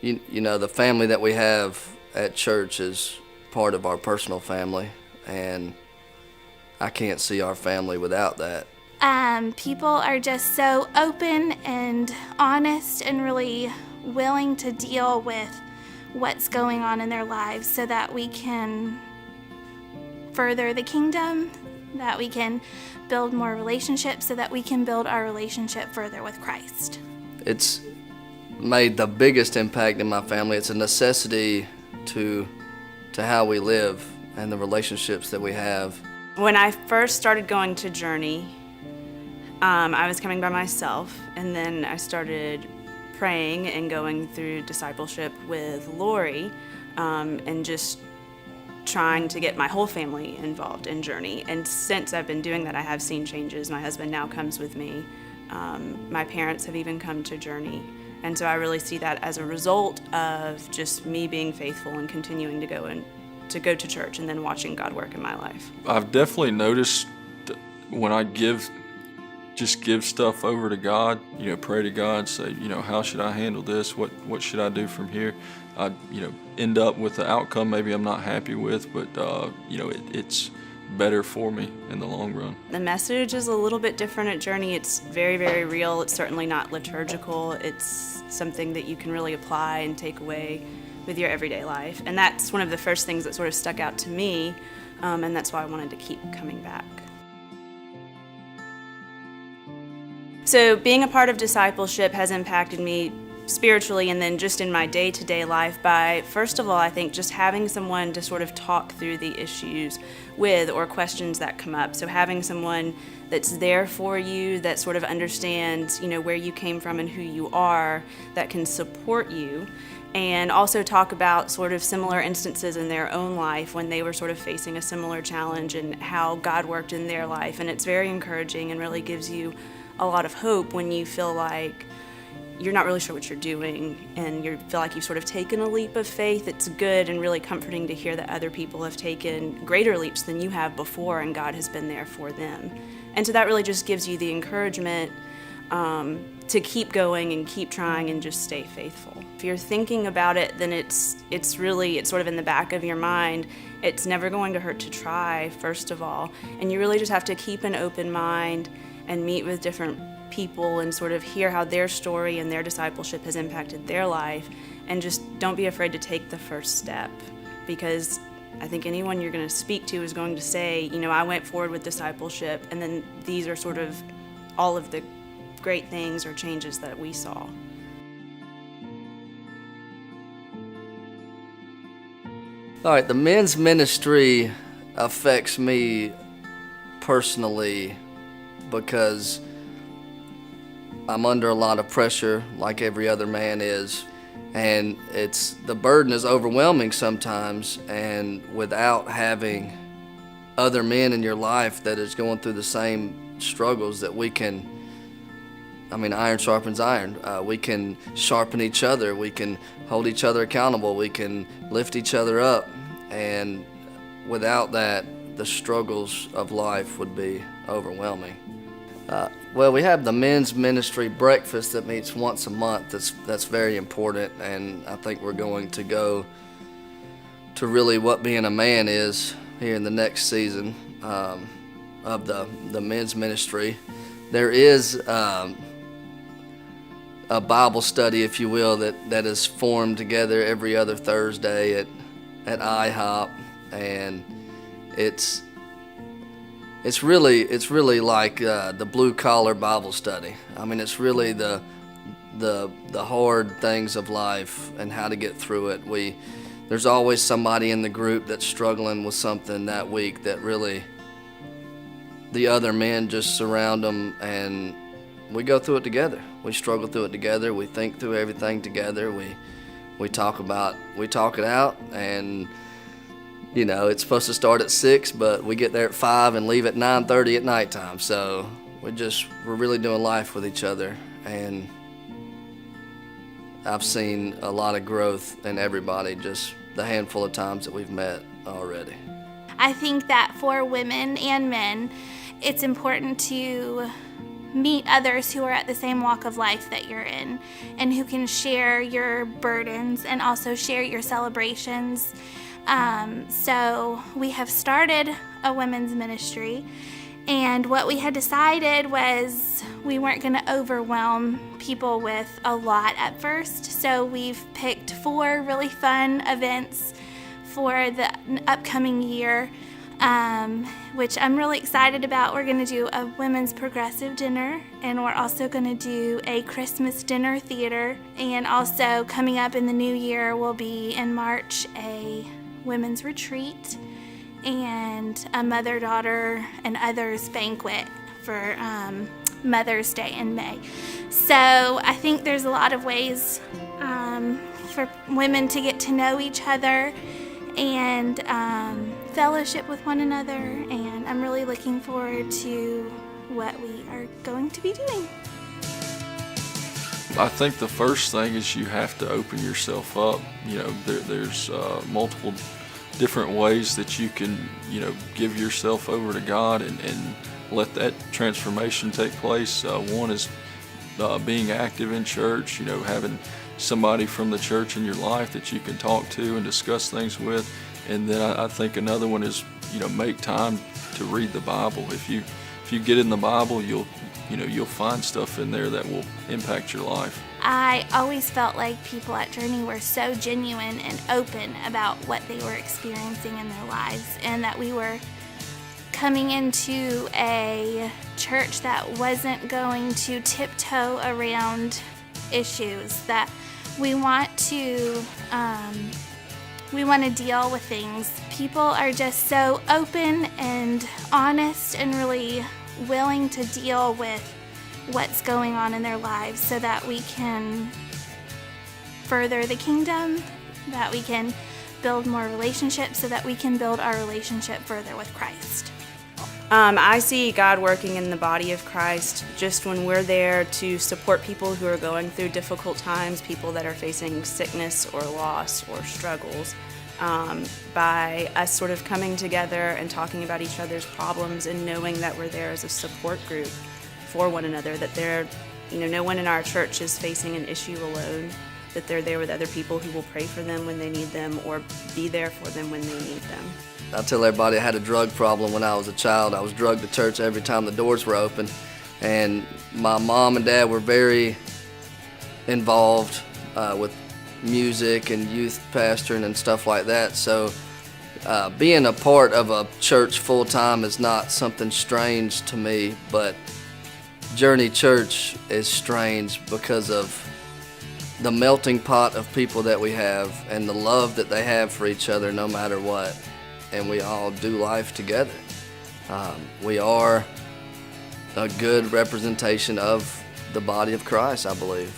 You know, the family that we have at church is part of our personal family, and I can't see our family without that. People are just so open and honest and really willing to deal with what's going on in their lives so that we can further the kingdom, that we can build more relationships, so that we can build our relationship further with Christ. It's made the biggest impact in my family. It's a necessity to how we live and the relationships that we have. When I first started going to Journey, I was coming by myself, and then I started praying and going through discipleship with Lori, and just trying to get my whole family involved in Journey. And since I've been doing that, I have seen changes. My husband now comes with me. My parents have even come to Journey. And so I really see that as a result of just me being faithful and continuing to go to church and then watching God work in my life. I've definitely noticed that when I just give stuff over to God, pray to God, say, how should I handle this? What should I do from here? I, end up with the outcome maybe I'm not happy with, but, it's better for me in the long run. The message is a little bit different at Journey. It's very, very real. It's certainly not liturgical. It's something that you can really apply and take away with your everyday life. And that's one of the first things that sort of stuck out to me, and that's why I wanted to keep coming back. So being a part of discipleship has impacted me spiritually and then just in my day-to-day life by, first of all, I think just having someone to sort of talk through the issues with or questions that come up. So having someone that's there for you, that sort of understands, where you came from and who you are, that can support you, and also talk about sort of similar instances in their own life when they were sort of facing a similar challenge and how God worked in their life. And it's very encouraging and really gives you a lot of hope when you feel like you're not really sure what you're doing and you feel like you've sort of taken a leap of faith. It's good and really comforting to hear that other people have taken greater leaps than you have before and God has been there for them. And so that really just gives you the encouragement to keep going and keep trying and just stay faithful. If you're thinking about it, then it's sort of in the back of your mind. It's never going to hurt to try, first of all. And you really just have to keep an open mind and meet with different people and sort of hear how their story and their discipleship has impacted their life, and just don't be afraid to take the first step, because I think anyone you're going to speak to is going to say, I went forward with discipleship, and then these are sort of all of the great things or changes that we saw. All right, the men's ministry affects me personally because I'm under a lot of pressure like every other man is, and the burden is overwhelming sometimes, and without having other men in your life that is going through the same struggles that we can, iron sharpens iron. We can sharpen each other, we can hold each other accountable, we can lift each other up, and without that, the struggles of life would be overwhelming. Well, we have the men's ministry breakfast that meets once a month. That's very important, and I think we're going to go to really what being a man is here in the next season of the men's ministry. There is a Bible study, if you will, that is formed together every other Thursday at IHOP, and it's really like the blue collar Bible study. It's really the hard things of life and how to get through it. There's always somebody in the group that's struggling with something that week that really the other men just surround them, and we go through it together. We struggle through it together. We think through everything together. We talk it out, and it's supposed to start at 6, but we get there at 5 and leave at 9:30 at nighttime. So we're really doing life with each other, and I've seen a lot of growth in everybody, just the handful of times that we've met already. I think that for women and men, it's important to meet others who are at the same walk of life that you're in and who can share your burdens and also share your celebrations. So we have started a women's ministry, and what we had decided was we weren't going to overwhelm people with a lot at first. So we've picked 4 really fun events for the upcoming year, which I'm really excited about. We're going to do a women's progressive dinner, and we're also going to do a Christmas dinner theater. And also coming up in the new year will be in March a women's retreat and a mother-daughter and others banquet for Mother's Day in May. So I think there's a lot of ways for women to get to know each other and fellowship with one another, and I'm really looking forward to what we are going to be doing. I think the first thing is you have to open yourself up. There's multiple different ways that you can, give yourself over to God and let that transformation take place. One is being active in church, having somebody from the church in your life that you can talk to and discuss things with. And then I think another one is, make time to read the Bible. If you get in the Bible, you'll find stuff in there that will impact your life. I always felt like people at Journey were so genuine and open about what they were experiencing in their lives, and that we were coming into a church that wasn't going to tiptoe around issues, that we want to deal with things. People are just so open and honest and really willing to deal with what's going on in their lives so that we can further the kingdom, that we can build more relationships, so that we can build our relationship further with Christ. I see God working in the body of Christ just when we're there to support people who are going through difficult times, people that are facing sickness or loss or struggles, by us sort of coming together and talking about each other's problems and knowing that we're there as a support group for one another, that no one in our church is facing an issue alone, that they're there with other people who will pray for them when they need them or be there for them when they need them. I tell everybody I had a drug problem when I was a child. I was drugged to church every time the doors were open, and my mom and dad were very involved with music and youth pastoring and stuff like that. So being a part of a church full-time is not something strange to me, but Journey Church is strange because of the melting pot of people that we have and the love that they have for each other no matter what. And we all do life together. We are a good representation of the body of Christ, I believe.